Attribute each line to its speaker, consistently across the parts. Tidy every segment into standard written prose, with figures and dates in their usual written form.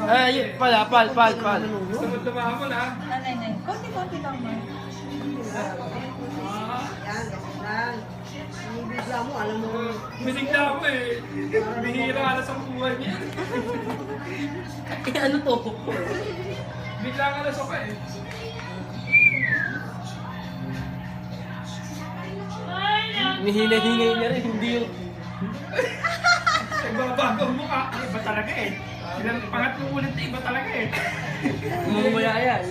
Speaker 1: Ay, pal.
Speaker 2: Lumamon ha.
Speaker 3: Nanay. Konti-konti lang man.
Speaker 4: Yan, lang. Bigla mo, alam mo.
Speaker 2: Binigla ako eh. Bihira ka na sa buhay niya.
Speaker 1: Ano to?
Speaker 2: Bigla ka na sa ka eh.
Speaker 1: Hingay niya rin, hindi yung...
Speaker 2: Nagbabago ang mukha. Iba talaga eh. Pangatlong ulit na iba talaga eh.
Speaker 1: Umumaya yan.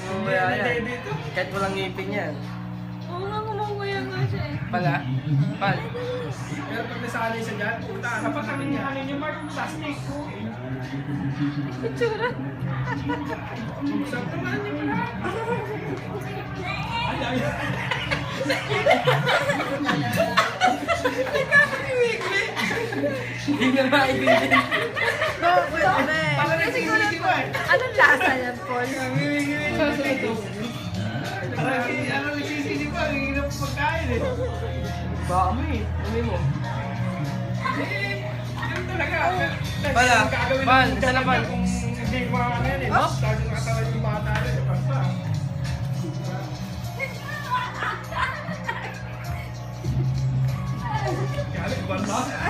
Speaker 2: Dito.
Speaker 1: Kahit walang ngipin yan.
Speaker 3: Oo nga, kumangkuya nga siya eh.
Speaker 1: Pala? Pal.
Speaker 2: Pero pag nasanay siya dyan, puta, dapat ang ano niya Mark, plastic.
Speaker 3: Itsura.
Speaker 2: Sarap naman niya pala. Ay.
Speaker 1: Hindi na maibigin.
Speaker 2: Parang nagsisisi ko eh.
Speaker 3: Anong lasa yan, Paul?
Speaker 2: Parang nagsisisi ko, ang hirap pagkain eh.
Speaker 1: Baka mo eh. Umi mo.
Speaker 2: Ganun talaga.
Speaker 1: Pala, pal, isa na pal.
Speaker 2: Kung hindi ko ano yan eh.
Speaker 1: Oh?
Speaker 2: Lagi nakatawan yung bata rin. Basta. Galing, basta.